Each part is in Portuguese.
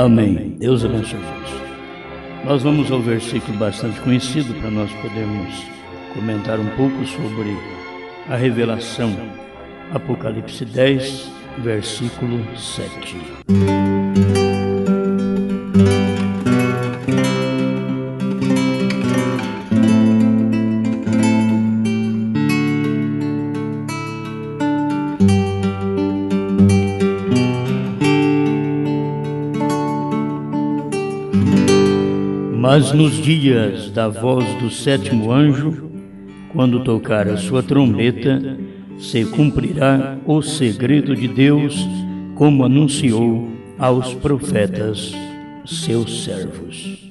Amém. Deus abençoe Jesus. Nós vamos ao versículo bastante conhecido para nós podermos comentar um pouco sobre a revelação. Apocalipse 10, versículo 7. Mas nos dias da voz do sétimo anjo, quando tocar a sua trombeta, se cumprirá o segredo de Deus, como anunciou aos profetas, seus servos.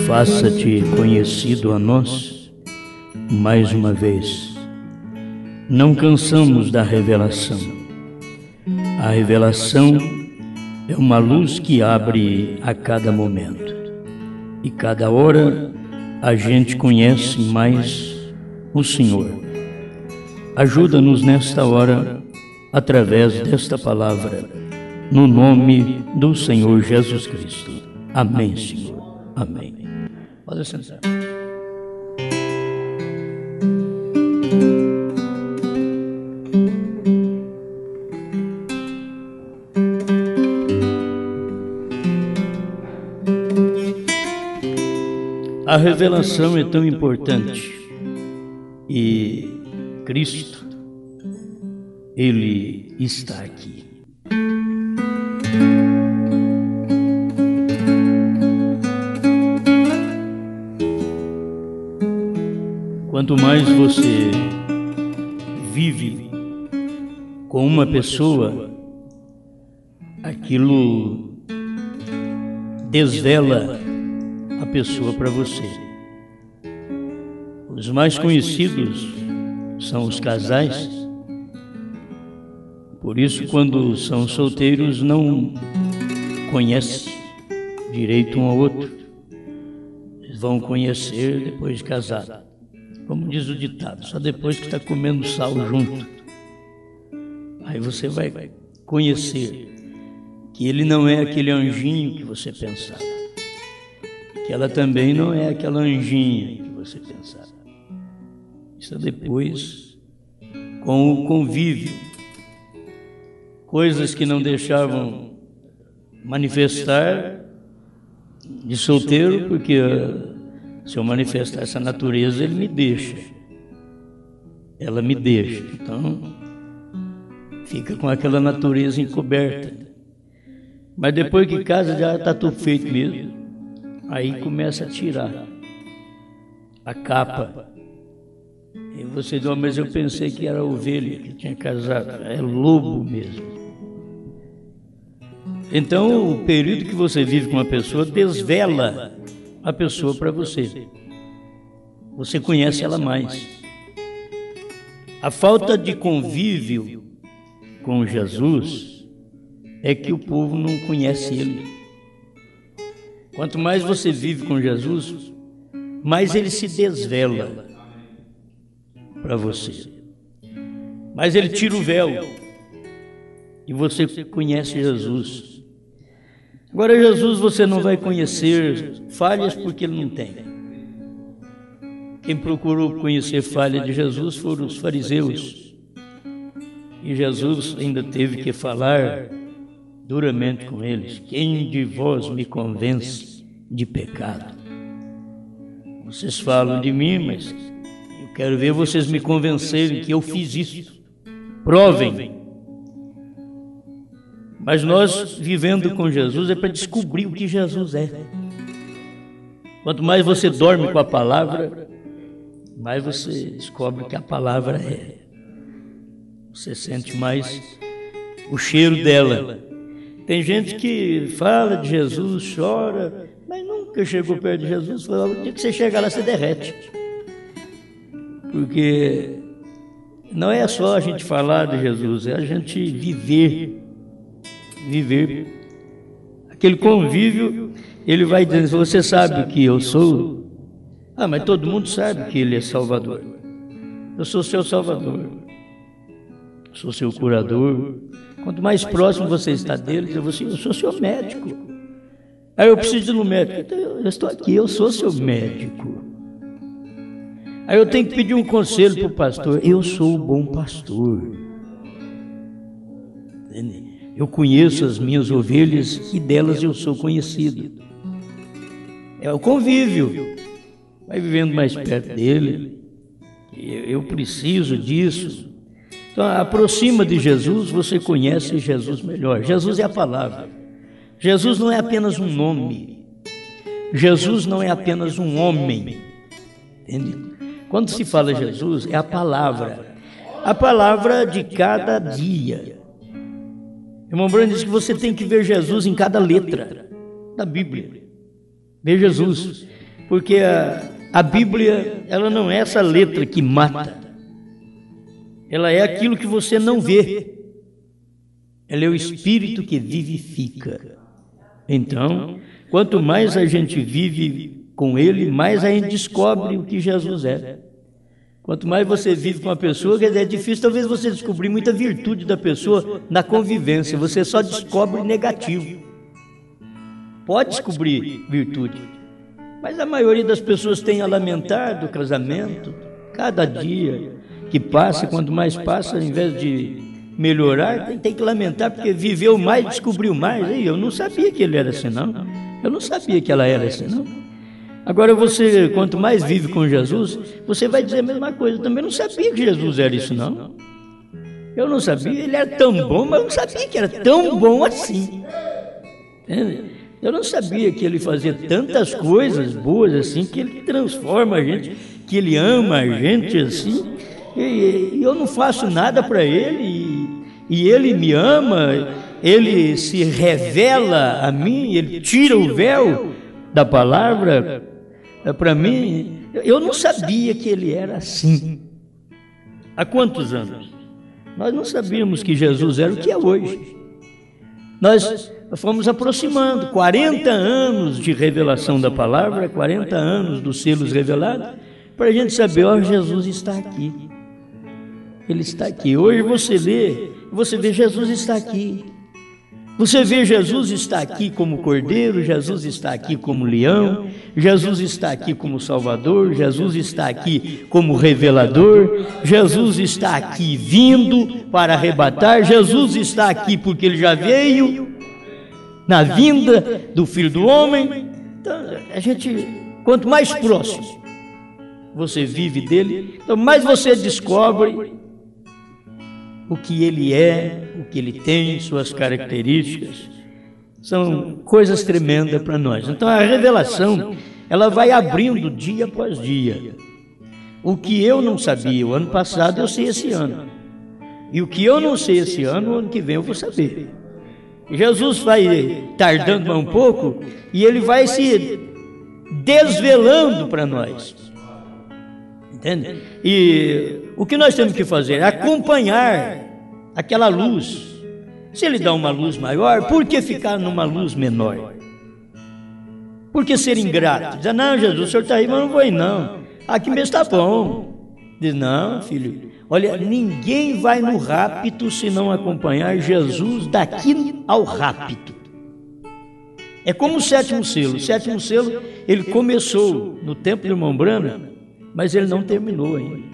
Faça-te conhecido a nós, mais uma vez. Não cansamos da revelação. A revelação é uma luz que abre a cada momento. E cada hora a gente conhece mais o Senhor. Ajuda-nos nesta hora, através desta palavra, no nome do Senhor Jesus Cristo. Amém, Senhor. Amém. Pode sentar. A revelação é tão importante e Cristo, Ele está aqui. Quanto mais você vive com uma pessoa, aquilo desvela a pessoa para você. Os mais conhecidos são os casais. Por isso, quando são solteiros, não conhecem direito um ao outro. Eles vão conhecer depois de casado. Como diz o ditado, só depois que está comendo sal junto. Aí você vai conhecer que ele não é aquele anjinho que você pensava. Que ela também não é aquela anjinha que você pensava. Isso é depois, com o convívio. Coisas que não deixavam manifestar de solteiro, porque se eu manifestar essa natureza, ele me deixa. Ela me deixa. Então, fica com aquela natureza encoberta. Mas depois que casa, já está tudo feito mesmo. Aí começa a tirar a capa. E você diz, mas eu pensei que era ovelha que tinha casado. É lobo mesmo. Então, o período que você vive com uma pessoa desvela a pessoa para você. Você conhece ela mais. A falta de convívio com Jesus é que o povo não conhece ele. Quanto mais você vive com Jesus, mais ele se desvela para você. Mas ele tira o véu e você conhece Jesus. Agora, Jesus você não vai conhecer falhas porque ele não tem. Quem procurou conhecer falha de Jesus foram os fariseus. E Jesus ainda teve que falar duramente com eles. Quem de vós me convence de pecado? Vocês falam de mim, mas eu quero ver vocês me convencerem que eu fiz isso. Provem. Mas nós, vivendo com Jesus, é para descobrir o que Jesus é. Quanto mais você dorme com a palavra, mais você descobre que a palavra é. Você sente mais o cheiro dela. Tem gente que fala de Jesus, chora, mas nunca chegou perto de Jesus. Fala, o dia que você chegar lá, você derrete. Porque não é só a gente falar de Jesus, é a gente viver aquele convívio, ele vai dizendo, você sabe que eu sou? Ah, mas todo mundo sabe que ele é Salvador. Eu sou seu Salvador. Eu sou seu curador. Quanto mais próximo você está dele, eu sou seu médico. Aí eu preciso de um médico. Então, eu estou aqui, eu sou seu médico. Aí eu tenho que pedir um conselho para o pastor. Eu sou o bom pastor. Eu conheço as minhas ovelhas e delas eu sou conhecido. É o convívio. Vai vivendo mais perto dele. Eu preciso disso. Então, aproxima de Jesus, você conhece Jesus melhor. Jesus é a palavra. Jesus não é apenas um nome. Jesus não é apenas um homem. Entende? Quando se fala Jesus, é a palavra. A palavra de cada dia. Irmão Branham diz que você tem que ver Jesus em cada letra da Bíblia. Ver Jesus. Porque a Bíblia, ela não é essa letra que mata. Ela é aquilo que você não vê. Ela é o Espírito que vivifica. Então, quanto mais a gente vive com Ele, mais a gente descobre o que Jesus é. Quanto mais você vive com a pessoa, quer dizer, é difícil talvez você descobrir muita virtude da pessoa na convivência. Você só descobre negativo. Pode descobrir virtude. Mas a maioria das pessoas tem a lamentar do casamento. Cada dia que passa, quanto mais passa, ao invés de melhorar, tem que lamentar, porque viveu mais, descobriu mais. E eu não sabia que ele era assim, não. Eu não sabia que ela era assim, não. Agora você, quanto mais vive com Jesus, você vai dizer a mesma coisa. Eu também não sabia que Jesus era isso, não. Eu não sabia, ele era tão bom, mas eu não sabia que era tão bom assim. Eu não sabia que ele fazia tantas coisas boas assim, que ele transforma a gente, que ele ama a gente assim. E eu não faço nada para ele, e ele me ama, ele se revela a mim, ele tira o véu da palavra para mim. Eu não sabia que ele era assim. Há quantos anos? Nós não sabíamos que Jesus era o que é hoje. Nós fomos aproximando, 40 anos de revelação da palavra, 40 anos dos selos revelados, para a gente saber, ó, Jesus está aqui. Ele está aqui. Hoje você vê Jesus está aqui. Você vê Jesus está aqui como Cordeiro, Jesus está aqui como Leão, Jesus está aqui como Salvador, Jesus está aqui como Revelador, Jesus está aqui vindo para arrebatar, Jesus está aqui porque Ele já veio na vinda do Filho do Homem. Então, a gente, quanto mais próximo você vive dele, então mais você descobre o que ele é, o que ele tem, suas características. São coisas tremendas para nós. Então a revelação, ela vai abrindo dia após dia. O que eu não sabia o ano passado, eu sei esse ano. E o que eu não sei esse ano, o ano que vem eu vou saber. Jesus vai tardando mais um pouco e ele vai se desvelando para nós. Entende? E o que nós temos que fazer é acompanhar aquela luz. Se ele dá uma luz maior, por que ficar numa luz menor? Por que ser ingrato? Diz, não, Jesus, o senhor está aí, mas não vou ir, não. Aqui mesmo está bom. Diz, não, filho, olha, ninguém vai no rapto se não acompanhar Jesus daqui ao rapto. É como o sétimo selo. O sétimo selo, ele começou no tempo do irmão Branham, mas ele não terminou ainda.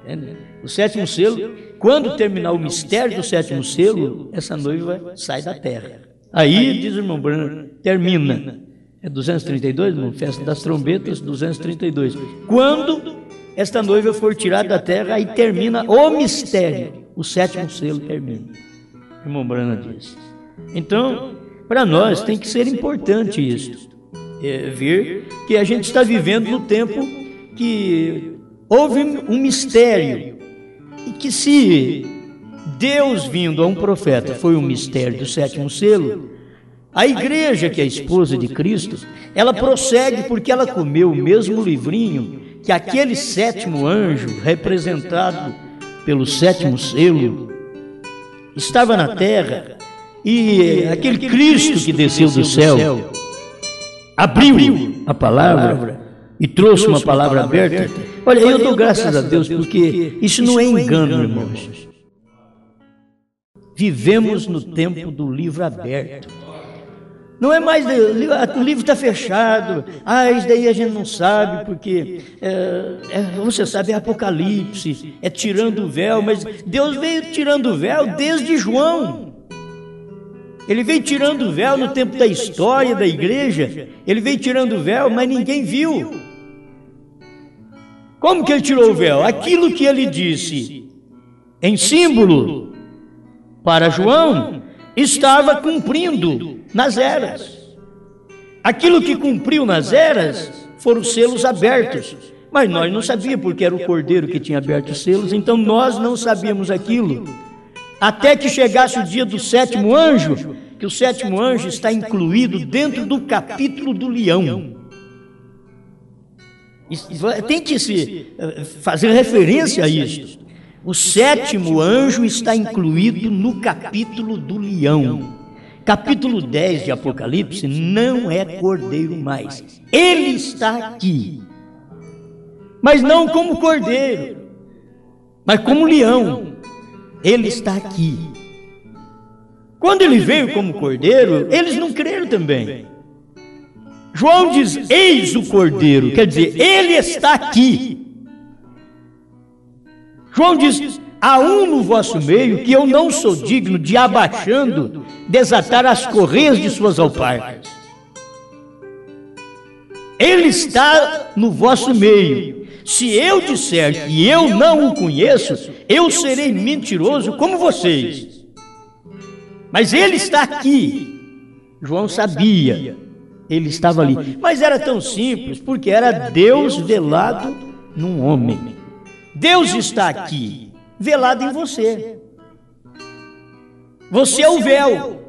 Entende? O sétimo selo, quando terminar o mistério do sétimo selo, essa noiva sai da terra. Aí, diz o irmão Branham, termina. É 232, irmão? Festa das Trombetas, 232. Quando esta noiva for tirada da terra, aí termina o mistério. O sétimo selo termina. O irmão Branham diz. Então, para nós tem que ser importante isso. Ver que a gente está vivendo no tempo que houve um mistério e que se Deus vindo a um profeta foi um mistério do sétimo selo, a igreja, que é a esposa de Cristo, ela prossegue porque ela comeu o mesmo livrinho que aquele sétimo anjo, representado pelo sétimo selo, estava na terra E aquele Cristo que desceu do céu, abriu a palavra e trouxe uma palavra aberta. Olha, eu dou graças a Deus porque isso não é engano, irmãos. Vivemos no tempo do livro aberto. Não é mais, o livro está fechado, isso daí a gente não sabe, porque, você sabe, é Apocalipse, é tirando o véu, mas Deus veio tirando o véu desde João. Ele veio tirando o véu no tempo da história da igreja, ele veio tirando o véu, mas ninguém viu. Como que ele tirou o véu? Aquilo que ele disse em símbolo para João, estava cumprindo nas eras. Aquilo que cumpriu nas eras foram os selos abertos, mas nós não sabíamos porque era o Cordeiro que tinha aberto os selos, então nós não sabíamos aquilo. Até que chegasse o dia do sétimo anjo, que o sétimo anjo está incluído dentro do capítulo do leão. Tem que se fazer referência a isso. O sétimo anjo está incluído no capítulo do leão. Capítulo 10 de Apocalipse não é cordeiro mais. Ele está aqui. Mas não como cordeiro, mas como leão. Ele está aqui. Quando ele veio como cordeiro, eles não creram também. João diz, eis o cordeiro, quer dizer, ele está aqui. João diz, há um no vosso meio que eu não sou digno de, abaixando, desatar as correias de suas alparcas. Ele está no vosso meio. Se eu disser que eu não o conheço, eu serei mentiroso como vocês. Mas ele está aqui. João sabia, ele estava ali. Mas era tão simples, porque era Deus velado num homem. Deus está aqui, velado em você. Você é o véu.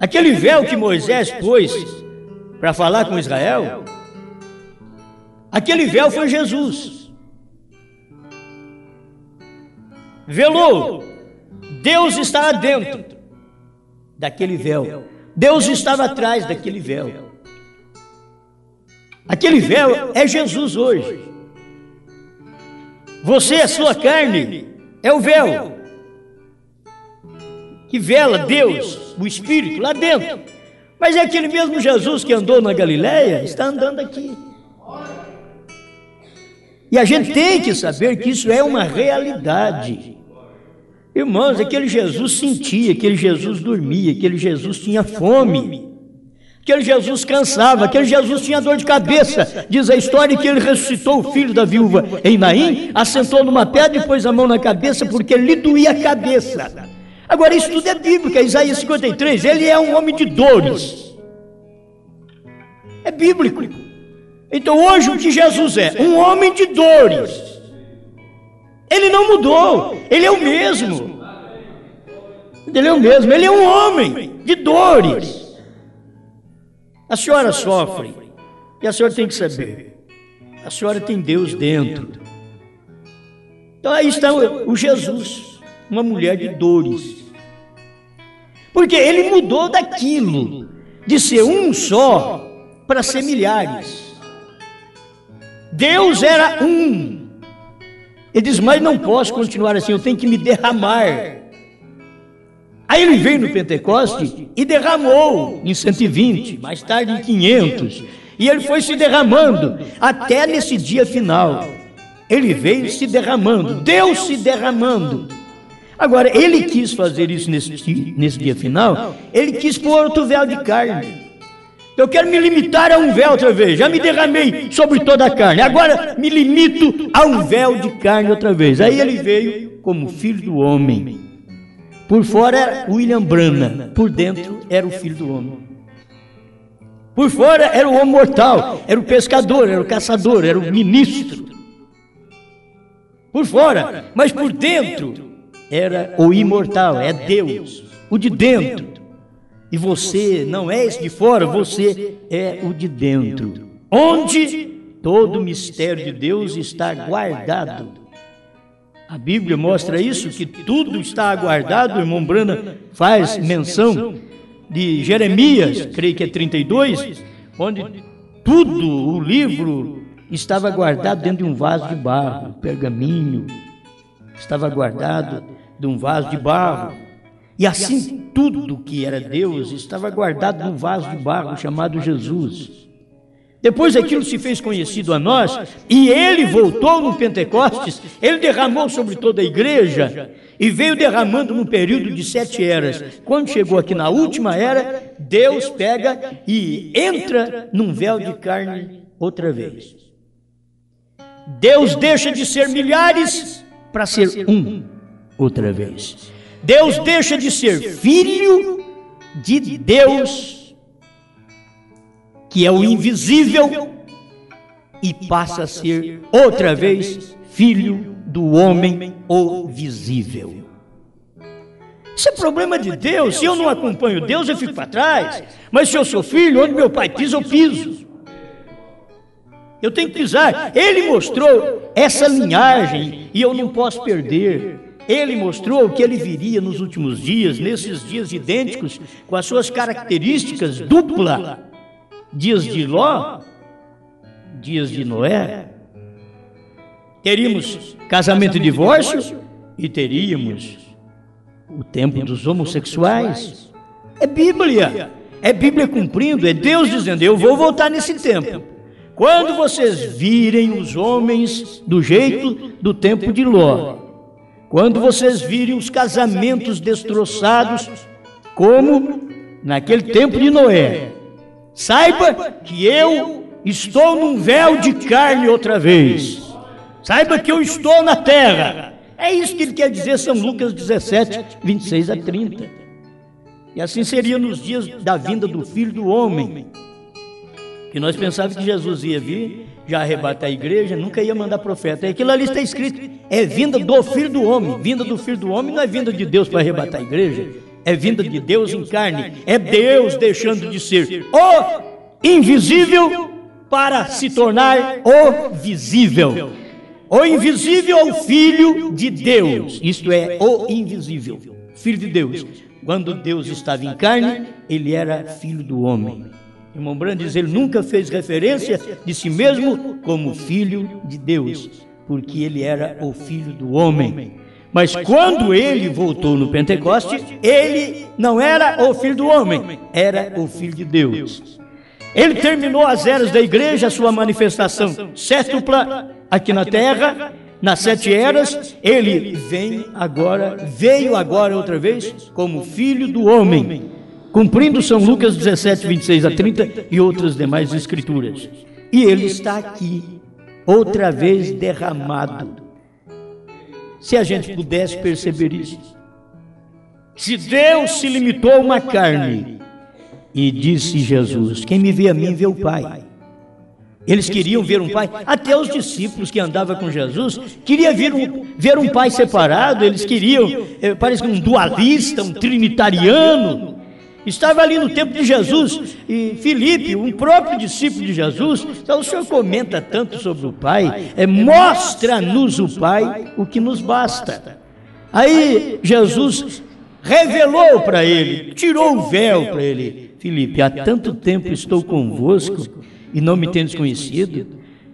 Aquele véu que Moisés pôs para falar com Israel, aquele véu foi Jesus. Velou. Deus estava dentro daquele véu. Deus estava atrás daquele véu. Aquele véu é Jesus hoje. Você, a sua carne, é o véu que vela Deus, o Espírito, lá dentro. Mas é aquele mesmo Jesus que andou na Galileia, está andando aqui. E a gente tem que saber que isso é uma realidade. Irmãos, aquele Jesus sentia, aquele Jesus dormia, aquele Jesus tinha fome, aquele Jesus cansava, aquele Jesus tinha dor de cabeça. Diz a história que ele ressuscitou o filho da viúva em Naim, assentou numa pedra e pôs a mão na cabeça porque lhe doía a cabeça. Agora, isso tudo é bíblico, é Isaías 53, ele é um homem de dores. É bíblico. Então hoje o que Jesus é? Um homem de dores. Ele não mudou, ele é o mesmo. Ele é o mesmo, ele é um homem de dores. A senhora sofre, e a senhora tem que saber, a senhora tem Deus dentro. Então aí está o Jesus, uma mulher de dores. Porque ele mudou daquilo, de ser um só, para ser milhares. Deus era um. Ele diz, mas não posso continuar assim, eu tenho que me derramar. Aí ele veio no Pentecoste e derramou em 120, mais tarde em 500. E ele foi se derramando até nesse dia final. Ele veio se derramando, Deus se derramando. Agora, ele quis fazer isso nesse dia final, ele quis pôr outro véu de carne. Eu quero me limitar a um véu outra vez. Já me derramei sobre toda a carne. Agora me limito a um véu de carne outra vez. Aí ele veio como filho do homem. Por fora era William Branham, por dentro era o filho do homem. Por fora era o homem mortal, era o pescador, era o caçador, era o ministro. Por fora, mas por dentro era o imortal, é Deus, o de dentro. E você não é esse de fora, você é o de dentro. Onde todo o mistério de Deus está guardado. A Bíblia mostra isso, que tudo está aguardado. O irmão Brana faz menção de Jeremias, creio que é 32, onde tudo, o livro, estava guardado dentro de um vaso de barro, pergaminho, estava guardado de um vaso de barro. E assim tudo que era Deus estava guardado num vaso de barro chamado Jesus. Depois aquilo se fez conhecido a nós, e ele voltou no Pentecostes, ele derramou sobre toda a igreja, e veio derramando no período de 7 eras. Quando chegou aqui na última era, Deus pega e entra num véu de carne outra vez. Deus deixa de ser milhares para ser um outra vez. Deus deixa de ser filho de Deus, que é o invisível, e passa a ser outra vez filho do homem, o visível. Isso é problema de Deus. Se eu não acompanho Deus, eu fico para trás. Mas se eu sou filho, onde meu pai pisa, eu piso. Eu tenho que pisar. Ele mostrou essa linhagem e eu não posso perder. Ele mostrou que ele viria nos últimos dias, nesses dias idênticos, com as suas características duplas. Dias de Ló, dias de Noé. Teríamos casamento e divórcio e teríamos o tempo dos homossexuais. É Bíblia cumprindo, é Deus dizendo: eu vou voltar nesse tempo. Quando vocês virem os homens do jeito do tempo de Ló, quando vocês virem os casamentos destroçados, como naquele tempo de Noé, saiba que eu estou num véu de carne outra vez. Saiba que eu estou na terra. É isso que ele quer dizer, São Lucas 17, 26 a 30. E assim seria nos dias da vinda do Filho do Homem. Que nós pensávamos que Jesus ia vir, já arrebatar a igreja, nunca ia mandar profeta. E aquilo ali está escrito, é vinda do Filho do Homem. Vinda do Filho do Homem não é vinda de Deus para arrebatar a igreja. É vinda de Deus em carne. É Deus deixando de ser o invisível para se tornar o visível. O invisível é o Filho de Deus. Isto é, o invisível, Filho de Deus. Quando Deus estava em carne, ele era filho do homem. O irmão Brand diz, ele nunca fez referência de si mesmo como filho de Deus, porque ele era o filho do homem. Mas quando ele voltou no Pentecoste, ele não era o filho do homem, era o filho de Deus. Ele terminou as eras da igreja, a sua manifestação sétupla aqui na terra, nas 7 eras. Ele veio agora outra vez como filho do homem, cumprindo São Lucas 17, 26 a 30 e outras demais escrituras. E ele está aqui, outra vez derramado. Se a gente pudesse perceber isso. Se Deus se limitou a uma carne, e disse Jesus, quem me vê a mim vê o Pai. Eles queriam ver um pai, até os discípulos que andavam com Jesus, queriam ver um pai separado, eles queriam, parece que um dualista, um trinitariano. Estava ali no tempo de Jesus, e Filipe, um próprio discípulo de Jesus, então o Senhor comenta tanto sobre o Pai, mostra-nos o Pai, o que nos basta. Aí Jesus revelou para ele, tirou o véu para ele. Filipe, há tanto tempo estou convosco e não me tendes conhecido.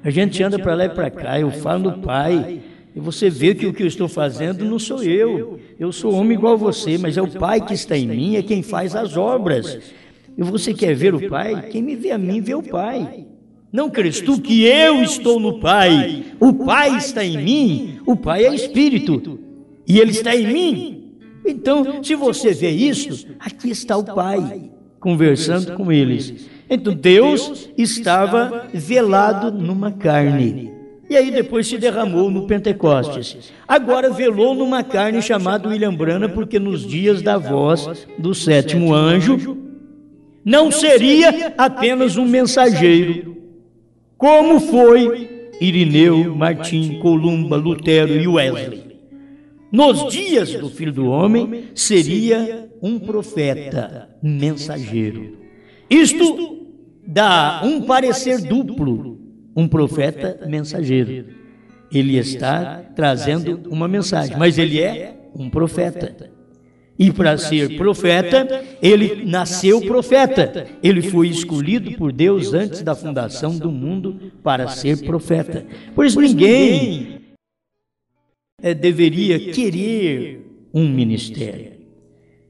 A gente anda para lá e para cá, eu falo no Pai, e você vê que o que eu estou fazendo não sou eu sou homem igual a você, mas é o Pai que está em mim, é quem faz as obras. E você quer ver o Pai? Quem me vê a mim vê o Pai. Não crês tu que eu estou no Pai, o Pai está em mim, o Pai é Espírito, e Ele está em mim. Então, se você vê isso, aqui está o Pai, conversando com eles. Então Deus estava velado numa carne, e aí depois se derramou no Pentecostes. Agora velou numa carne chamada William Branham, porque nos dias da voz do 7º anjo, não seria apenas um mensageiro, como foi Irineu, Martim, Columba, Lutero e Wesley. Nos dias do Filho do Homem, seria um profeta, mensageiro. Isto dá um parecer duplo, um profeta mensageiro. Ele está trazendo uma mensagem, mas ele é um profeta. E para ser profeta, ele nasceu profeta. Ele foi escolhido por Deus antes da fundação do mundo para ser profeta. Por isso ninguém deveria querer um ministério.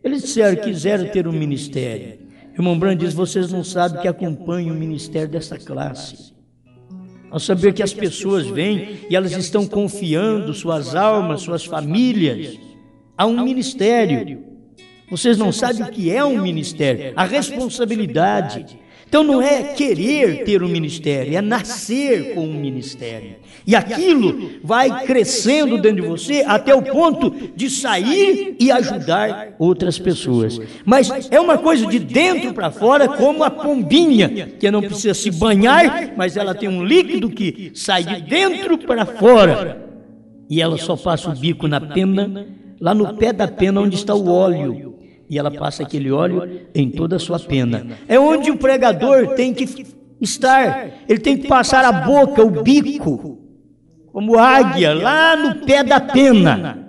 Eles disseram, quiseram ter um ministério. Irmão Branham diz, vocês não sabem que acompanham o ministério dessa classe. Ao saber que as pessoas vêm e elas estão confiando suas almas, suas famílias a um ministério. Vocês não sabem o que é um ministério, a responsabilidade. Então não é querer ter um ministério, é nascer com um ministério. E aquilo vai crescendo dentro de você até o ponto de sair e ajudar outras pessoas. Mas é uma coisa de dentro para fora, como a pombinha, que não precisa se banhar, mas ela tem um líquido que sai de dentro para fora. E ela só passa o bico na pena, lá no pé da pena onde está o óleo. E ela passa aquele óleo em toda a sua pena. É onde o pregador tem que estar. Ele tem que passar a boca, o bico, como águia, lá no pé da pena.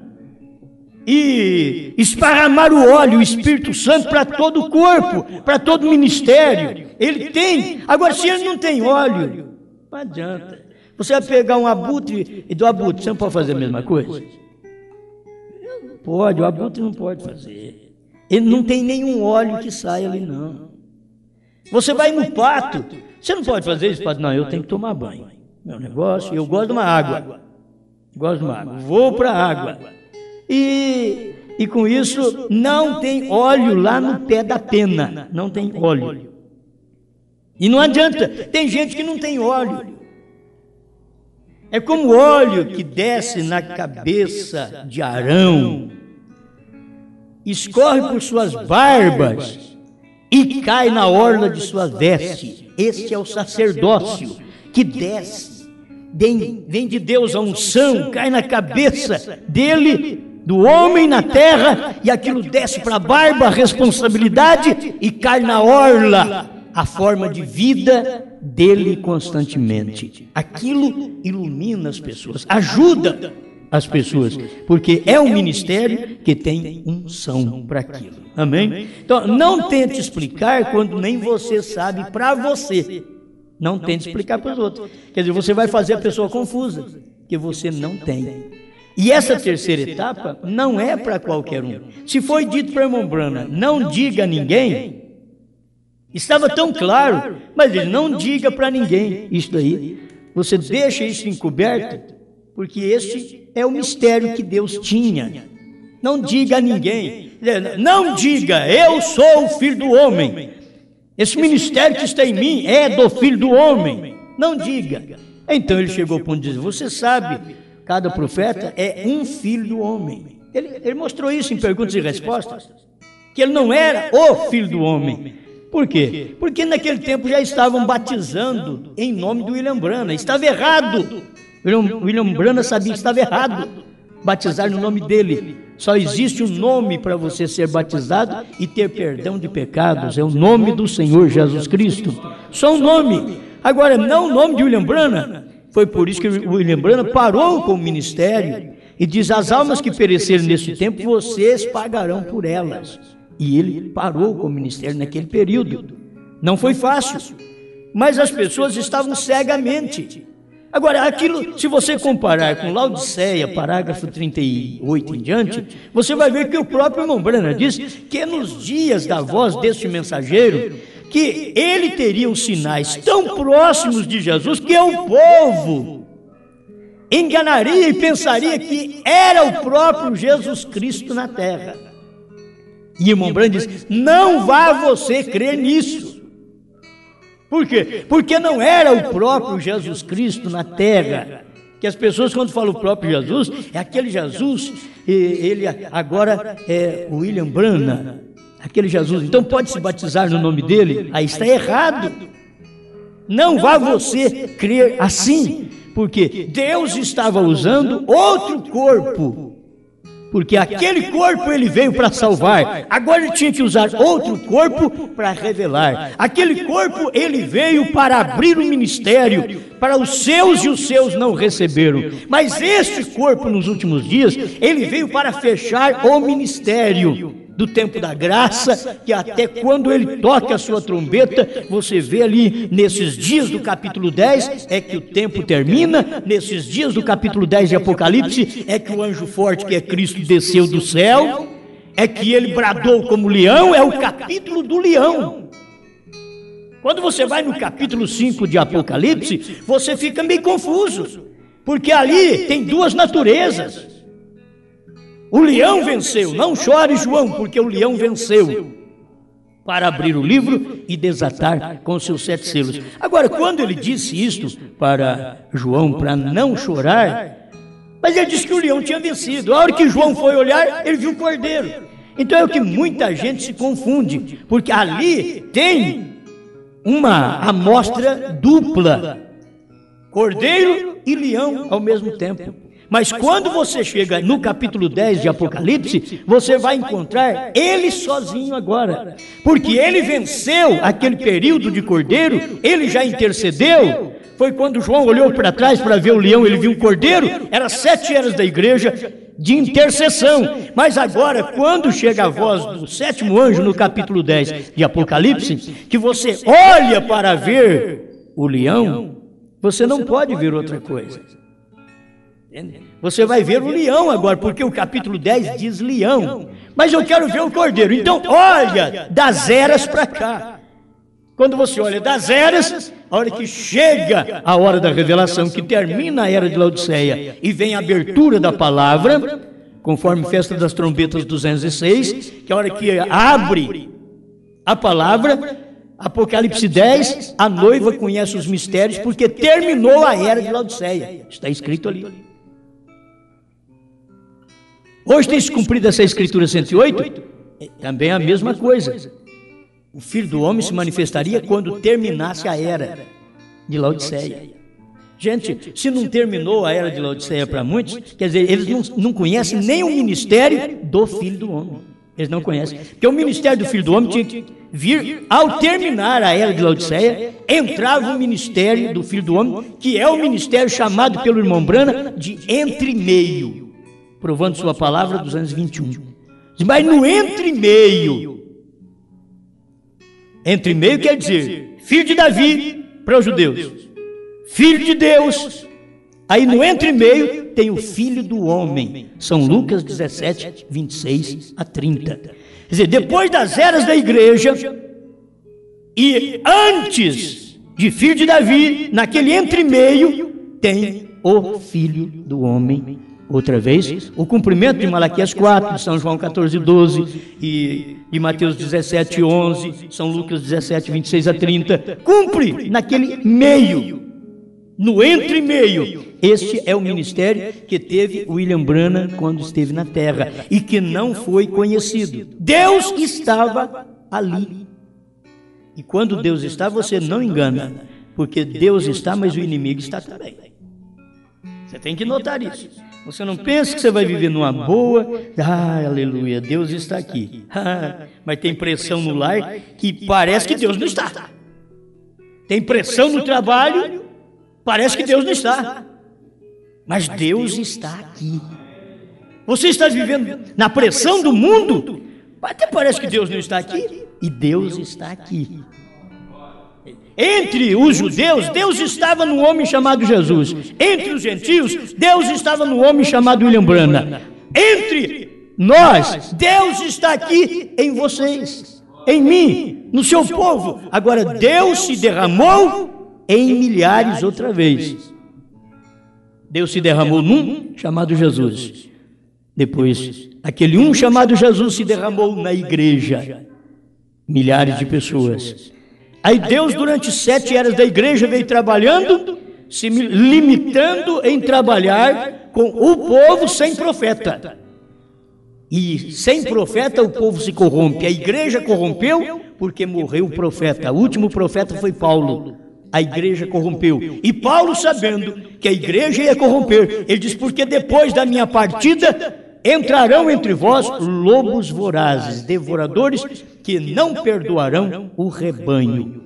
E esparramar o óleo, o Espírito Santo, para todo o corpo, para todo o ministério. Ele tem. Agora, se ele não tem óleo, não adianta. Você vai pegar um abutre e do abutre, você não pode fazer a mesma coisa? Pode, o abutre não pode fazer. Ele não tem nenhum óleo que saia ali, não. Você vai no pato, você não pode fazer isso, pato. Não, eu tenho que tomar banho. Meu negócio, eu gosto de uma água. Gosto de uma água. Vou para a água. E com isso, não tem óleo lá no pé da pena. Não tem óleo. E não adianta, tem gente que não tem óleo. É como o óleo que desce na cabeça de Arão, escorre por suas barbas e cai na orla de sua veste. Este é o sacerdócio que desce, vem de Deus a unção, cai na cabeça dele, do homem na terra, e aquilo desce para a barba, a responsabilidade, e cai na orla, a forma de vida dele constantemente. Aquilo ilumina as pessoas, ajuda as pessoas, porque é um ministério que tem unção para aquilo. Amém? Então, não tente explicar quando nem você sabe para você. Não tente explicar para os outros. Quer dizer, você vai fazer a pessoa confusa, que você não tem. E essa terceira etapa não é para qualquer um. Se foi dito para o irmão Branham, não diga a ninguém, estava tão claro, mas ele não diga para ninguém isso daí. Você deixa isso encoberto, porque este é o mistério que Deus tinha. Não diga a ninguém. Não diga, eu sou o Filho do Homem. Esse ministério que está em mim é do Filho do Homem. Não diga. Então ele chegou ao ponto de dizer, você sabe, cada profeta é um Filho do Homem. Ele mostrou isso em perguntas e respostas, que ele não era o Filho do Homem. Por quê? Porque naquele tempo já estavam batizando em nome do William Branham. Estava errado. William Branham sabia que estava errado batizar no nome dele. Só existe um nome para você ser batizado e ter perdão de pecados. É o nome do Senhor Jesus Cristo. Só um nome. Agora, não o nome de William Branham. Foi por isso que o William Branham parou com o ministério e diz, as almas que pereceram nesse tempo, vocês pagarão por elas. E ele parou com o ministério naquele período. Não foi fácil, mas as pessoas estavam cegamente. Agora, aquilo, se você comparar com Laodiceia, parágrafo 38 em diante, você vai ver que o próprio irmão Branham diz que nos dias da voz deste mensageiro, que ele teria os sinais tão próximos de Jesus que o povo enganaria e pensaria que era o próprio Jesus Cristo na terra. E irmão Branham diz, não vá você crer nisso. Por quê? Porque não era o próprio Jesus Cristo na terra. Que as pessoas, quando falam o próprio Jesus, é aquele Jesus, ele agora é o William Branham, aquele Jesus. Então pode se batizar no nome dele? Aí está errado. Não vá você crer assim, porque Deus estava usando outro corpo Porque aquele corpo ele veio para salvar, agora ele tinha que usar outro corpo para revelar. Aquele corpo ele veio para abrir o ministério para os seus, e os seus não receberam. Mas este corpo nos últimos dias, ele veio para fechar o ministério do tempo da graça, que até quando ele toca a sua trombeta, você vê ali nesses dias do capítulo 10, é que o tempo termina. Nesses dias do capítulo 10 de Apocalipse, é que o anjo forte, que é Cristo, desceu do céu, é que ele bradou como leão, é o capítulo do leão. Quando você vai no capítulo 5 de Apocalipse, você fica meio confuso, porque ali tem duas naturezas. O leão venceu. Não chore, João, porque o leão venceu para abrir o livro e desatar com seus 7 selos. Agora, quando ele disse isto para João, para não chorar, mas ele disse que o leão tinha vencido. A hora que João foi olhar, ele viu o cordeiro. Então é o que muita gente se confunde, porque ali tem uma amostra dupla, cordeiro e leão ao mesmo tempo. Mas quando você chega no capítulo 10 de Apocalipse, você vai encontrar ele sozinho agora. Porque ele venceu aquele período de cordeiro, ele já intercedeu. Foi quando João olhou para trás para ver o leão, ele viu o cordeiro, era 7 eras da igreja de intercessão. Mas agora, quando chega a voz do 7º anjo no capítulo 10 de Apocalipse, que você olha para ver o leão, você não pode ver outra coisa. Você vai ver o leão agora, porque o capítulo 10 diz leão. Mas eu quero ver o cordeiro. Então olha das eras para cá. Quando você olha das eras, a hora que chega a hora da revelação, que termina a era de Laodiceia e vem a abertura da palavra, conforme Festa das Trombetas 206, que é a hora que abre a palavra, Apocalipse 10, a noiva conhece os mistérios, porque terminou a era de Laodiceia. Está escrito ali. Hoje tem se cumprido essa escritura 108, também é a mesma coisa. O Filho do Homem se manifestaria quando terminasse a era de Laodiceia. Gente, se não terminou a era de Laodiceia para muitos, quer dizer, eles não conhecem nem o ministério do Filho do Homem. Eles não conhecem. Porque o ministério do Filho do Homem tinha que vir, ao terminar a era de Laodiceia, entrava o ministério do Filho do Homem, que é o ministério chamado pelo irmão Brana de entre-meio, provando sua palavra 221. Mas no entre-meio quer dizer filho de Davi para os judeus, filho de Deus. Aí no entre-meio tem o Filho do Homem, São Lucas 17, 26 a 30. Quer dizer, depois das eras da igreja e antes de filho de Davi, naquele entre-meio tem o Filho do Homem. Outra vez, o cumprimento de Malaquias 4, de São João 14, 12, e de Mateus 17, 11, São Lucas 17, 26 a 30, cumpre naquele meio, no entre-meio. Este é o ministério que teve William Branham quando esteve na terra, e que não foi conhecido. Deus estava ali. E quando Deus está, você não engana, porque Deus está, mas o inimigo está também. Você tem que notar isso. Você não pensa que você vai viver numa boa, aleluia, Deus está aqui. Mas tem pressão no lar que parece que Deus não está. Tem pressão no trabalho, parece que Deus não está. Mas Deus está aqui. Você está vivendo na pressão do mundo, até parece que Deus não está aqui, e Deus está aqui. Entre os judeus, Deus estava num homem chamado Jesus. Entre os gentios, Deus estava num homem chamado William Branham. Entre nós, Deus está aqui em vocês, em mim, no seu povo. Agora, Deus se derramou em milhares outra vez. Deus se derramou num chamado Jesus. Depois, aquele um chamado Jesus se derramou na igreja. Milhares de pessoas. Aí Deus, durante 7 eras da igreja, veio trabalhando, se limitando em trabalhar com o povo sem profeta. E sem profeta o povo se corrompe. A igreja corrompeu porque morreu o profeta. O último profeta foi Paulo. A igreja corrompeu. E Paulo, sabendo que a igreja ia corromper, ele diz, porque depois da minha partida entrarão entre vós lobos vorazes, devoradores, que não perdoarão o rebanho.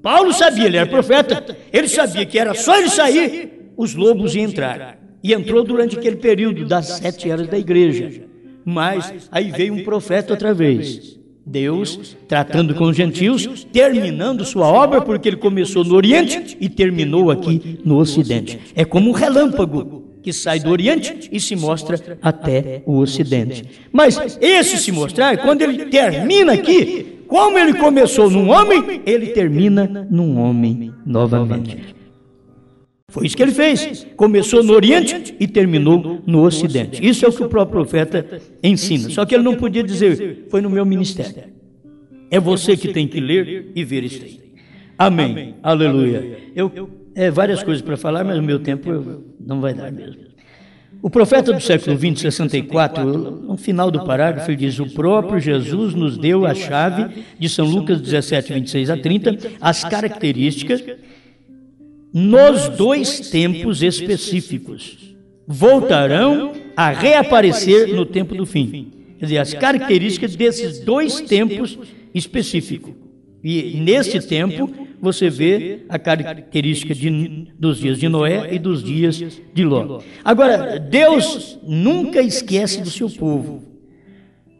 Paulo sabia, ele era profeta, ele sabia que era só ele sair, os lobos iam entrar. E entrou durante aquele período das 7 eras da igreja. Mas aí veio um profeta outra vez. Deus tratando com os gentios, terminando sua obra, porque ele começou no Oriente e terminou aqui no Ocidente. É como um relâmpago que sai do Oriente e se mostra até o Ocidente. Mas esse se mostrar, quando ele termina aqui, como ele começou num homem, ele termina num homem novamente. Foi isso que ele fez. Começou no Oriente e terminou no Ocidente. Isso é o que o próprio profeta ensina. Só que ele não podia dizer, foi no meu ministério. É você que tem que ler e ver isso aí. Amém. Aleluia. Várias coisas para falar, mas o meu tempo não vai dar mesmo. O profeta do século 20, 64, no final do parágrafo, ele diz: o próprio Jesus nos deu a chave de São Lucas 17, 26 a 30, as características nos 2 tempos específicos. Voltarão a reaparecer no tempo do fim. Quer dizer, as características desses 2 tempos específicos. E nesse tempo você vê a característica dos dias de Noé e dos dias de Ló. Agora, Deus nunca esquece do seu povo.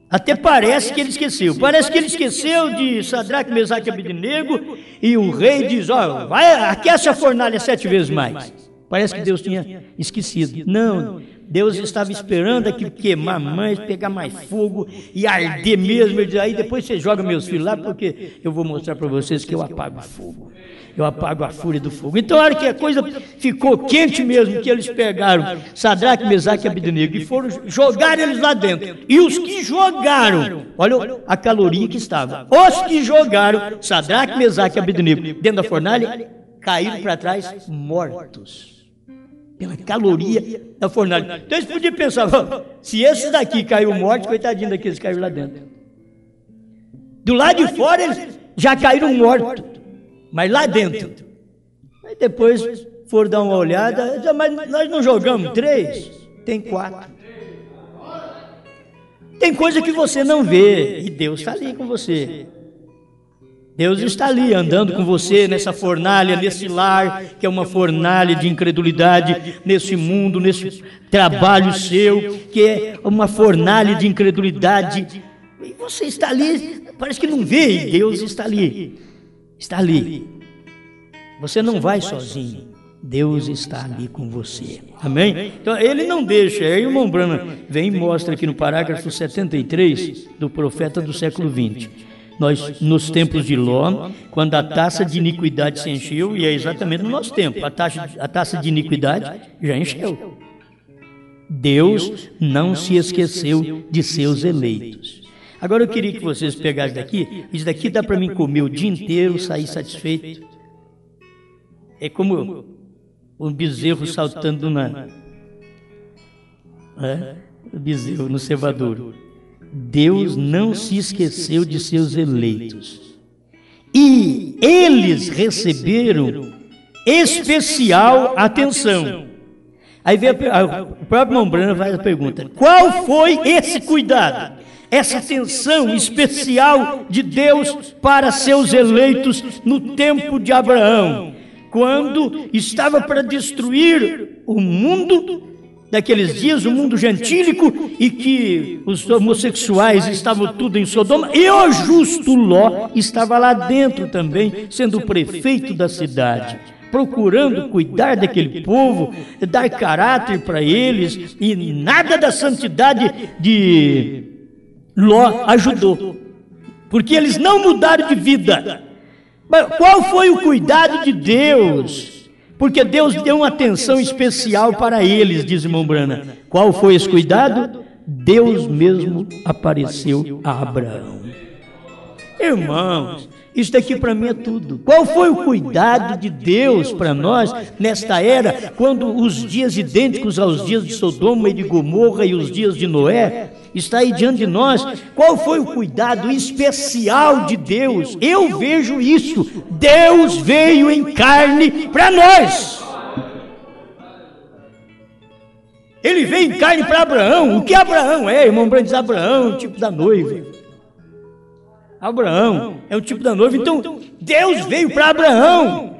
Até parece que ele esqueceu. Parece que ele esqueceu de Sadraque, Mesaque e Abednego, e o rei diz: ó, vai, aquece a fornalha 7 vezes mais. Parece que Deus tinha esquecido. Não, Deus estava esperando aquilo queimar mais, pegar mais fogo e arder mesmo. Ele diz: aí depois você joga meus filhos lá, porque eu vou mostrar para vocês que eu apago o fogo. Eu apago a fúria do fogo. Então, a hora que a coisa ficou quente mesmo, que eles pegaram Sadraque, Mesaque e Abednego e foram jogar eles lá dentro. E os que jogaram, olha a caloria que estava. Os que jogaram Sadraque, Mesaque e Abednego dentro da fornalha, caíram para trás mortos. Pela caloria da fornalha. Então eles podiam pensar: se esses daqui caiu mortos, coitadinho daqueles que caíram lá dentro. Do lado de fora eles já caíram mortos. Mas lá dentro. Aí depois foram dar uma olhada, mas nós não jogamos 3, tem 4. Tem coisa que você não vê, e Deus está ali com você. Deus está ali andando com você nessa fornalha, nesse lar, que é uma fornalha de incredulidade, nesse mundo, nesse trabalho seu, que é uma fornalha de incredulidade. E você está ali, parece que não vê, e Deus está ali. Está ali. Você não vai sozinho. Deus está ali com você. Amém? Então, ele não deixa. Aí o irmão Branham vem e mostra aqui no parágrafo 73 do profeta do século 20. Nós, nos tempos de Ló, quando a taça de iniquidade se encheu, e é exatamente no nosso tempo, a taça de iniquidade já encheu. Deus não se esqueceu de seus eleitos. Agora eu queria que vocês pegassem daqui, isso daqui dá para mim comer o dia inteiro, sair satisfeito. É como um bezerro saltando o bezerro no cevadouro. Deus não se esqueceu de seus eleitos. E eles receberam especial atenção. Aí vem o próprio irmão Branham faz a pergunta: qual foi esse cuidado? Essa atenção especial de Deus para seus eleitos no tempo de Abraão, quando estava para destruir o mundo daqueles dias, o mundo gentílico, e que os homossexuais estavam tudo em Sodoma, e o justo Ló estava lá dentro também, sendo o prefeito da cidade, procurando cuidar daquele povo, dar caráter para eles, e nada da santidade de Ló ajudou, porque eles não mudaram de vida. Mas qual foi o cuidado de Deus? Porque Deus deu uma atenção especial para eles, diz o irmão Branham. Qual foi esse cuidado? Deus mesmo apareceu a Abraão. Irmãos, isso daqui para mim é tudo. Qual foi o cuidado de Deus para nós nesta era, quando os dias idênticos aos dias de Sodoma e de Gomorra e os dias de Noé está aí diante de nós? Qual foi o cuidado especial de Deus? Eu vejo isso. Deus veio em carne para nós. Ele veio em carne para Abraão. O que Abraão é, irmão Brandes? Abraão é o tipo da noiva. Abraão é o tipo da noiva. Então, Deus veio para Abraão.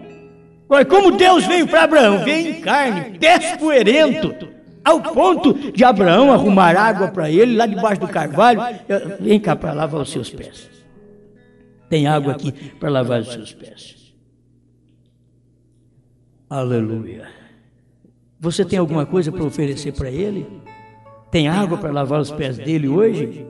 Agora, como Deus veio para Abraão? Veio em carne, despoerento, ao ponto de Abraão arrumar água para ele, lá debaixo do carvalho. Vem cá para lavar os seus pés. Tem água aqui para lavar os seus pés. Aleluia. Você tem alguma coisa para oferecer para ele? Tem água para lavar os pés dele hoje?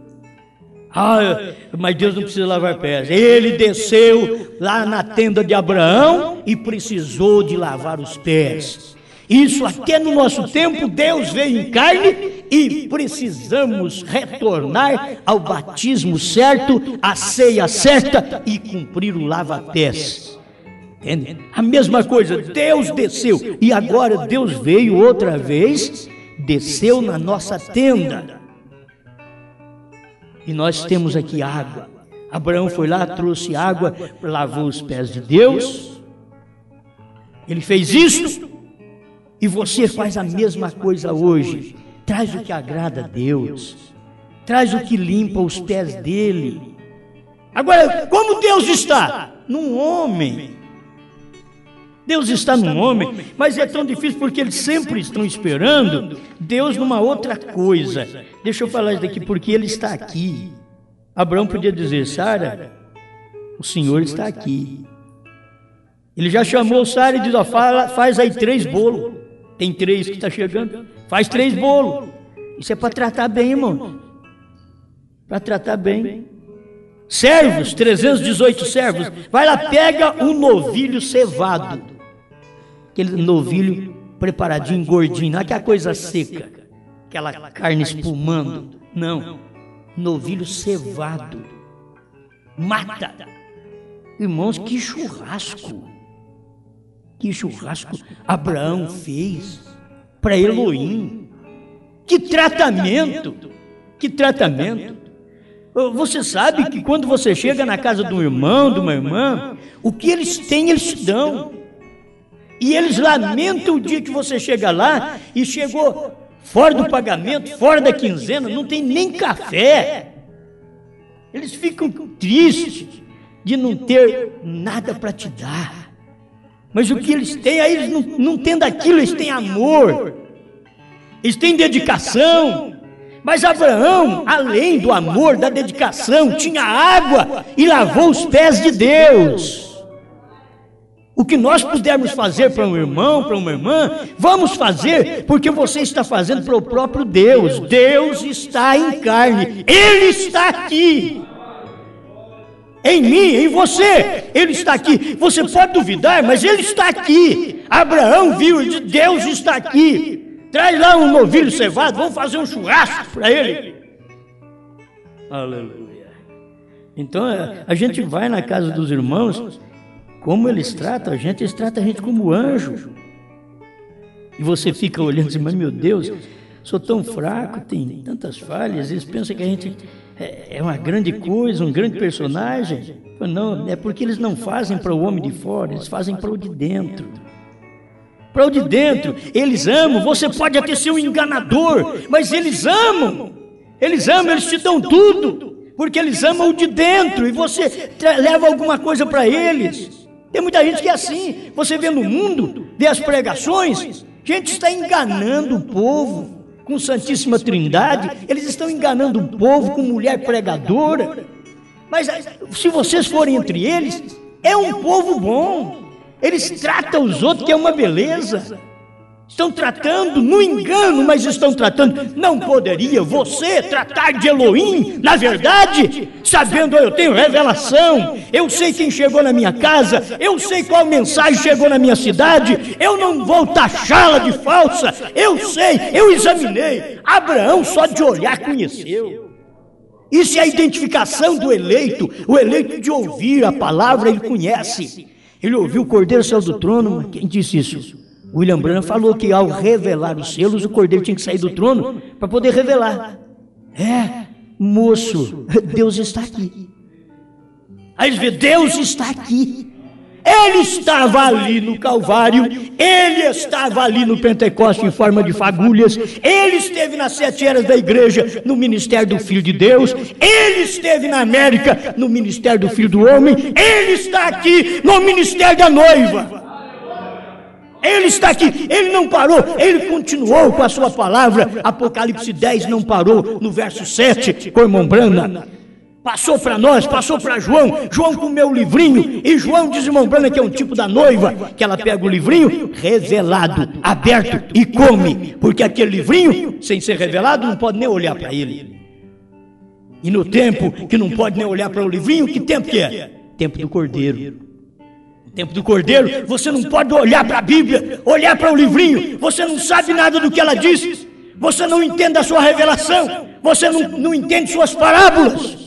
Mas Deus não precisa lavar pés. Ele desceu lá na tenda de Abraão e precisou de lavar os pés. Isso até no nosso tempo, Deus veio em carne e precisamos retornar ao batismo certo, à ceia certa e cumprir o lava-pés. Entende? A mesma coisa, Deus desceu e agora Deus veio outra vez, desceu na nossa tenda. E nós temos aqui água. Abraão foi lá, trouxe água, lavou os pés de Deus. Ele fez isso. E você faz a mesma coisa hoje. Traz o que agrada a Deus. Traz o que limpa os pés dele. Agora, como Deus está? Num homem. Deus está num homem, mas é tão difícil porque eles sempre estão esperando Deus numa outra coisa. Deixa eu falar isso daqui, porque Ele está aqui. Abraão podia dizer, Sara, o Senhor está aqui. Ele já chamou Sara e diz, ó, faz aí 3 bolos. Tem 3 que está chegando, faz 3 bolos. Isso é para tratar bem, irmão. Para tratar bem. Servos, 318 servos. Vai lá, pega um novilho cevado. Aquele novilho preparadinho, gordinho, não é aquela coisa seca, aquela carne espumando. Não, novilho cevado. Mata. Irmãos, que churrasco. Que churrasco Abraão fez para Elohim. Que tratamento. Que tratamento. Você sabe que quando você chega na casa de um irmão, de uma irmã, o que eles têm, eles te dão. E eles lamentam o dia que você chega lá e chegou fora do pagamento, fora da quinzena, não tem nem café. Eles ficam tristes de não ter nada para te dar. Mas o que eles têm, aí eles não têm daquilo, eles têm amor, eles têm dedicação. Mas Abraão, além do amor, da dedicação, tinha água e lavou os pés de Deus. O que nós pudermos fazer para um irmão, para uma irmã, vamos fazer, porque você está fazendo para o próprio Deus. Deus está em carne, Ele está aqui. Em mim, em você, Ele está aqui. Você pode duvidar, mas Ele está aqui. Abraão viu e disse, Deus está aqui. Traz lá um novilho cevado, vamos fazer um churrasco para ele. Aleluia. Então a gente vai na casa dos irmãos, como eles tratam a gente, eles tratam a gente como anjo. E você fica olhando assim, mas meu Deus, sou tão fraco, tem tantas falhas. Eles pensam que a gente é uma grande coisa, um grande personagem. Não, é porque eles não fazem para o homem de fora, eles fazem para o de dentro. Para o de dentro, eles amam. Você pode até ser um enganador, mas eles amam. Eles amam, eles te dão tudo, porque eles amam o de dentro, e você leva alguma coisa para eles. Tem muita gente que é assim. Você vê no mundo, vê as pregações, gente está enganando o povo com Santíssima Trindade, eles estão enganando o povo com mulher pregadora. Mas se vocês forem entre eles, é um povo bom. Eles tratam os outros, que é uma beleza. Estão tratando no engano, mas estão tratando. Não poderia você tratar de Elohim, na verdade, sabendo eu tenho revelação, eu sei quem chegou na minha casa, eu sei qual mensagem chegou na minha cidade, eu não vou taxá-la de falsa, eu sei, eu examinei. Abraão só de olhar conheceu. Isso é a identificação do eleito, o eleito de ouvir a palavra, ele conhece. Ele ouviu o Cordeiro saiu do trono. Quem disse isso? William Branham falou que ao revelar os selos, o Cordeiro tinha que sair do trono para poder revelar. Moço, Deus está aqui. Aí eles vê, Deus está aqui. Ele estava ali no Calvário, ele estava ali no Pentecostes em forma de fagulhas, ele esteve nas 7 eras da igreja no ministério do Filho de Deus, ele esteve na América no ministério do Filho do Homem, ele está aqui no ministério da noiva. Ele está aqui, ele não parou, ele continuou com a sua palavra. Apocalipse 10 não parou no verso 7, com o irmão Brana. Passou para nós, passou para João. João comeu o livrinho, e João diz, irmão Brana, que é um tipo da noiva, que ela pega o livrinho revelado, aberto, e come, porque aquele livrinho, sem ser revelado, não pode nem olhar para ele. E no tempo que não pode nem olhar para o livrinho, que tempo que é? Tempo do Cordeiro. Tempo do Cordeiro, você não pode olhar para a Bíblia, olhar para o livrinho, você não sabe nada do que ela diz, você não entende a sua revelação, você não entende suas parábolas.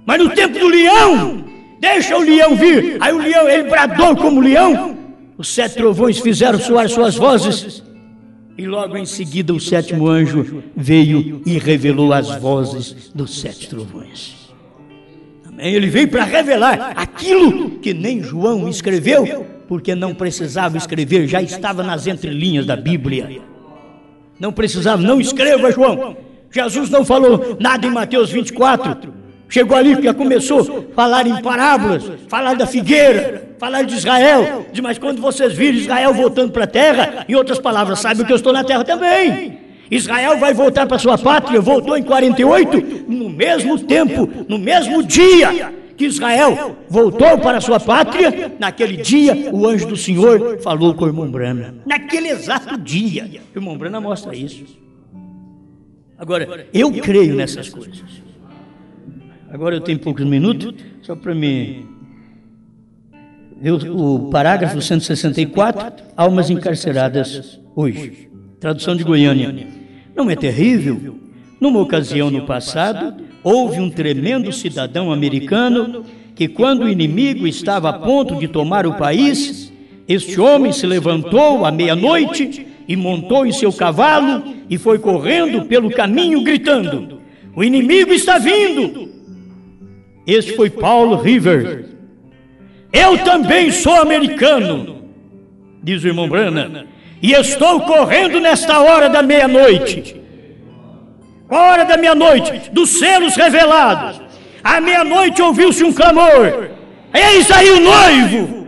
Mas no tempo do leão, deixa o leão vir, aí o leão, ele bradou como leão, os 7 trovões fizeram soar suas vozes, e logo em seguida o 7º anjo veio e revelou as vozes dos 7 trovões. Amém? Ele veio para revelar aquilo que nem João escreveu, porque não precisava escrever, já estava nas entrelinhas da Bíblia. Não precisava, não escreva, João. Jesus não falou nada em Mateus 24. Chegou ali, que já começou a falar em parábolas, falar da figueira, falar de Israel. Diz, mas quando vocês virem Israel voltando para a terra, em outras palavras, saibam que eu estou na terra também. Israel vai voltar para sua pátria, voltou em 48, no mesmo tempo, no mesmo dia que Israel voltou para a sua pátria, naquele dia o anjo do Senhor falou com o irmão Brana. Naquele exato dia, o irmão Brana mostra isso. Agora, eu creio nessas coisas. Agora eu tenho poucos minutos, só para me... O parágrafo 164, almas encarceradas hoje. Tradução de Goiânia. Não é terrível? Numa ocasião no passado, houve um tremendo cidadão americano que, quando o inimigo estava a ponto de tomar o país, este homem se levantou à meia-noite e montou em seu cavalo e foi correndo pelo caminho gritando: o inimigo está vindo! Este foi Paul Revere. Eu também sou americano, diz o irmão Brana, e estou correndo nesta hora da meia-noite. Qual hora da meia-noite? Dos selos revelados. À meia-noite ouviu-se um clamor: eis aí o noivo!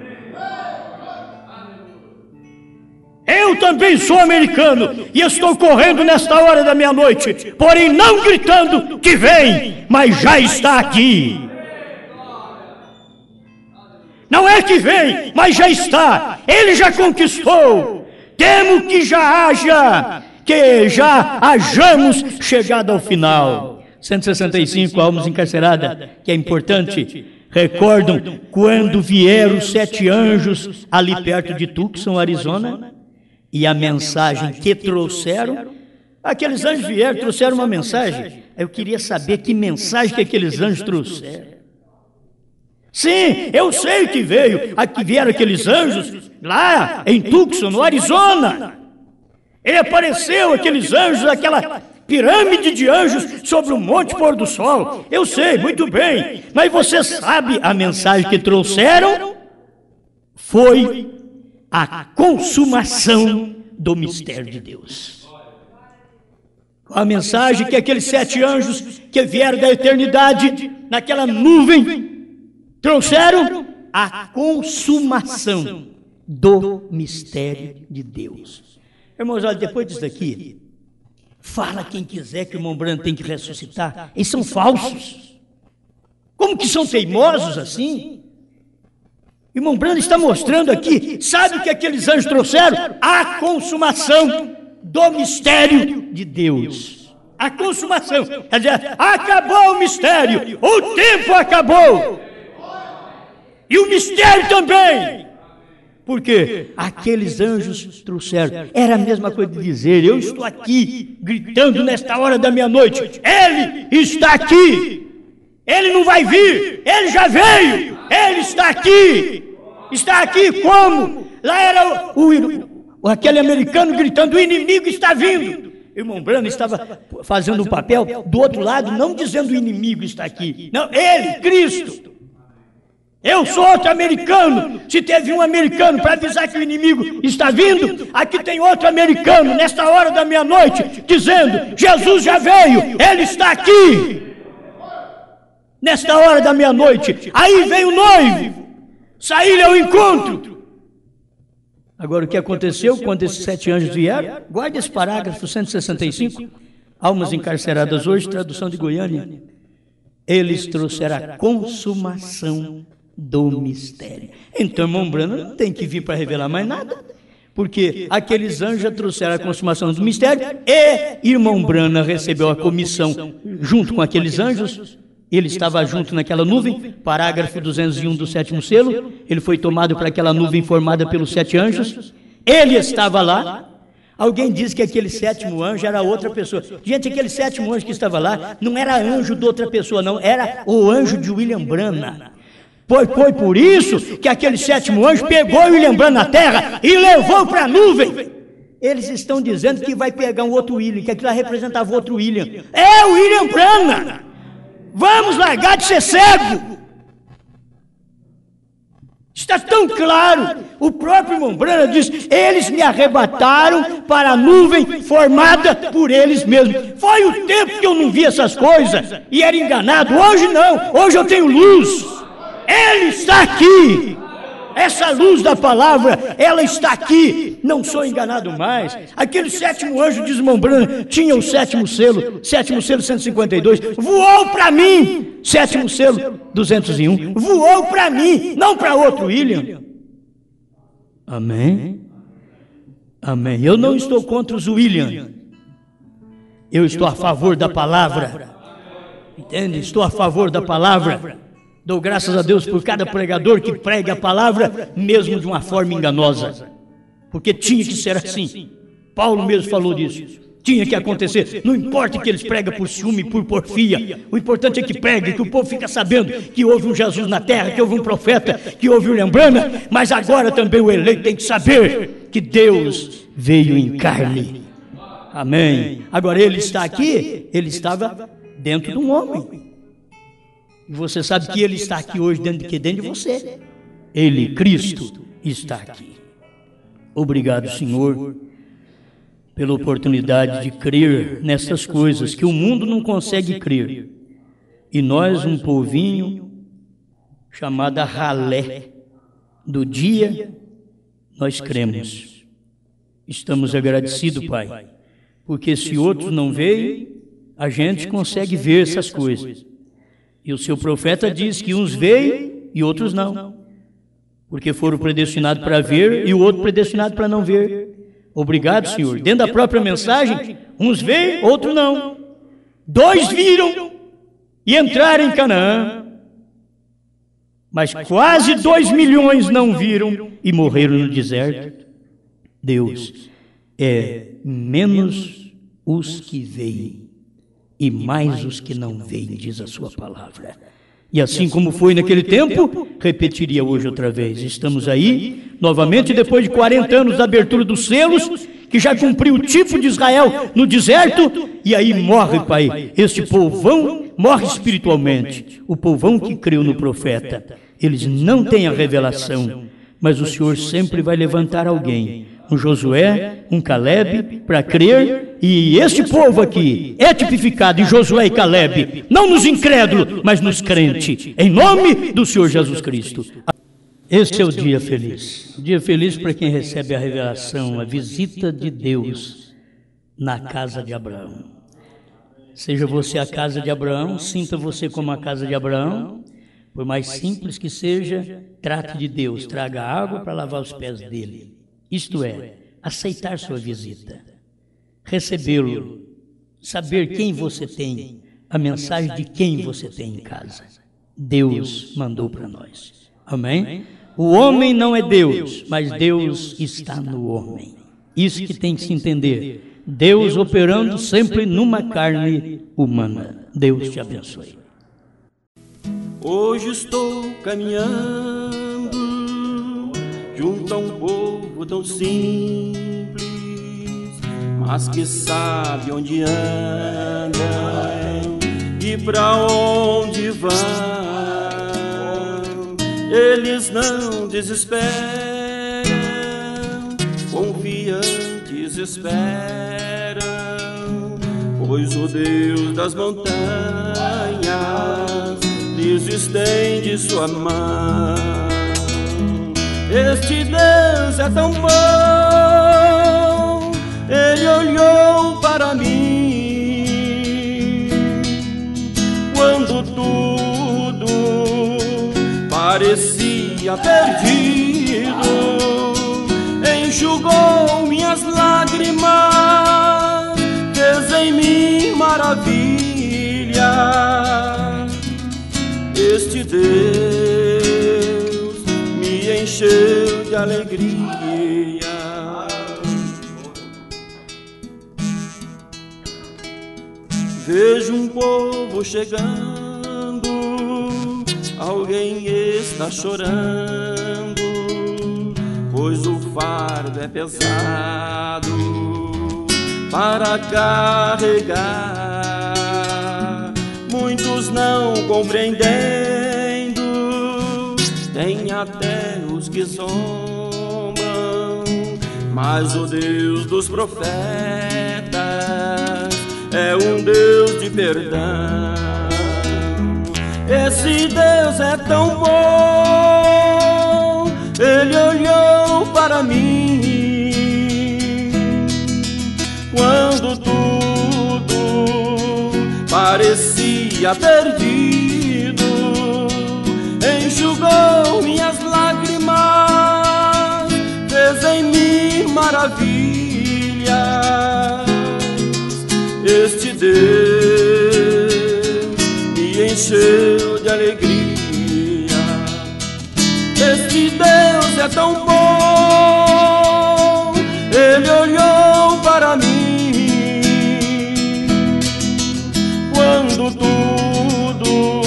Eu também sou americano e estou correndo nesta hora da meia-noite, porém não gritando que vem, mas já está aqui. Não é que vem, mas já está. Ele já conquistou. Temo que já hajamos chegado ao final. 165 almas encarceradas, que é importante. Recordam quando vieram os 7 anjos ali perto de Tucson, Arizona, e a mensagem que trouxeram? Aqueles anjos vieram, trouxeram uma mensagem. Eu queria saber que mensagem que aqueles anjos trouxeram. Sim, eu sei que vieram aqueles anjos lá em Tucson, no Arizona. Ele apareceu, aqueles anjos, aquela pirâmide de anjos sobre o Monte Pôr do Sol. Eu sei, muito bem, mas você sabe a mensagem que trouxeram? Foi a consumação do mistério de Deus. A mensagem que aqueles 7 anjos que vieram da eternidade, naquela nuvem, trouxeram a consumação do mistério de Deus. Irmãos, olha, depois disso daqui, fala quem quiser que o irmão Brana tem que ressuscitar. Eles são falsos. Como que são teimosos assim? O irmão Brana está mostrando aqui, sabe o que aqueles anjos trouxeram? A consumação do mistério de Deus. A consumação. Quer dizer, acabou o mistério, o tempo acabou. E o mistério também. Porque aqueles anjos trouxeram. Era a mesma coisa de dizer: eu estou aqui gritando nesta hora da meia-noite. Ele está aqui. Ele não vai vir. Ele já veio. Ele está aqui. Está aqui como? Lá era aquele americano gritando: o inimigo está vindo. Irmão Branham estava fazendo o papel do outro lado, não dizendo o inimigo está aqui. Não, ele, Cristo. Eu sou outro americano. Se teve um americano para avisar que o inimigo está vindo, aqui tem outro americano, nesta hora da meia-noite, dizendo: Jesus já veio, ele está aqui. Nesta hora da meia-noite, aí vem o noivo, sair ao encontro. Agora, o que aconteceu quando esses 7 anjos vieram? Guarde esse parágrafo 165, almas encarceradas hoje, tradução de Goiânia. Eles trouxeram a consumação do mistério. Então, irmão Branham não tem que vir para revelar mais nada, porque aqueles anjos já trouxeram a consumação do mistério e irmão Branham recebeu a comissão junto com aqueles anjos. Ele estava junto naquela nuvem, parágrafo 201 do 7º selo. Ele foi tomado para aquela nuvem formada pelos 7 anjos. Ele estava lá. Alguém diz que aquele 7º anjo era outra pessoa. Gente, aquele 7º anjo que estava lá não era anjo de outra pessoa, não. Era o anjo de William Branham. Foi por isso que aquele 7º anjo pegou William Branham na terra e levou para a nuvem. Eles estão dizendo que vai pegar um outro William, que aquilo lá representava outro William. É o William Branham. Vamos largar de ser cego. Está tão claro. O próprio irmão Branham diz: eles me arrebataram para a nuvem formada por eles mesmos. Foi o tempo que eu não vi essas coisas e era enganado. Hoje não, hoje eu tenho luz. Ele está aqui. Essa luz da palavra, ela está aqui. Não sou enganado mais. Aquele 7º anjo de irmão Branham tinha o 7º selo, 7º selo 152, voou para mim. 7º selo 201, voou para mim, não para outro William. Amém? Amém. Eu não estou contra os William. Eu estou a favor da palavra. Entende? Estou a favor da palavra. Dou graças a Deus por cada pregador que prega a palavra, mesmo de uma forma enganosa. Porque tinha que ser assim. Paulo mesmo falou disso. Tinha que acontecer. Não importa que eles pregam por ciúme, por porfia. O importante é que pregue, que o povo fica sabendo que houve um Jesus na terra, que houve um profeta, que houve um Branham. Mas agora também o eleito tem que saber que Deus veio em carne. Amém. Agora ele está aqui, ele estava dentro de um homem. E você sabe que ele está aqui hoje dentro de você. Ele, Cristo, está aqui. Obrigado, Senhor, pela oportunidade de crer nessas coisas que o mundo não consegue crer. E nós, um povinho chamado ralé do dia, nós cremos. Estamos agradecidos, Pai, porque se outros não veem, a gente consegue ver essas coisas. E o seu profeta diz que uns veem e outros não, porque foram predestinados para ver e o outro predestinado para não ver. Obrigado, Senhor. Dentro da própria mensagem, uns veem, outros não. 2 viram e entraram em Canaã, mas quase 2 milhões não viram e morreram no deserto. Deus é menos os que veem e mais os que não veem, diz a sua palavra. E assim como foi naquele tempo, repetiria hoje outra vez. Estamos aí, novamente, depois de 40 anos da abertura dos selos, que já cumpriu o tipo de Israel no deserto, e aí morre, Pai, este povão morre espiritualmente. O povão que creu no profeta. Eles não têm a revelação, mas o Senhor sempre vai levantar alguém, um Josué, um Caleb, para crer, e este povo aqui é tipificado em Josué e Caleb, não nos incrédulos, mas nos crentes, em nome do Senhor Jesus Cristo. Este é o dia feliz. O dia feliz para quem recebe a revelação, a visita de Deus na casa de Abraão. Seja você a casa de Abraão, sinta você como a casa de Abraão, por mais simples que seja, trate de Deus, traga água para lavar os pés dele. Isto é, aceitar sua visita, recebê-lo, saber quem você tem, a mensagem de quem você tem em casa. Deus mandou para nós. Amém? O homem não é Deus, mas Deus está no homem. Isso que tem que se entender. Deus operando sempre numa carne humana. Deus te abençoe. Hoje estou caminhando junto a um povo tão simples, mas que sabe onde andam e pra onde vão. Eles não desesperam, confiantes esperam, pois o Deus das montanhas lhes estende sua mão. Este Deus é tão bom, Ele olhou para mim quando tudo parecia perdido, enxugou minhas lágrimas, fez em mim maravilha. Este Deus me encheu de alegria. Vejo um povo chegando, alguém está chorando, pois o fardo é pesado para carregar. Muitos não compreendendo, tem até os que zombam, mas o Deus dos profetas é um Deus de perdão. Esse Deus é tão bom, Ele olhou para mim quando tudo parecia perdido, enxugou minhas lágrimas, fez em mim maravilhas. Este Deus me encheu de alegria. Este Deus é tão bom, Ele olhou para mim quando tudo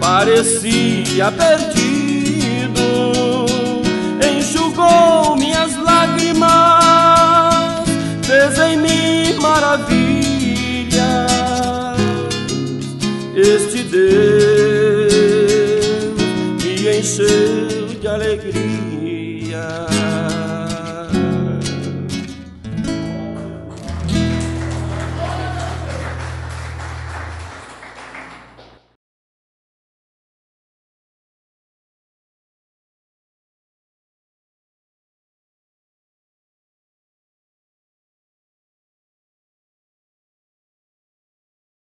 parecia perdido, enxugou minhas lágrimas, fez em mim maravilhas. Este Deus me encheu de alegria.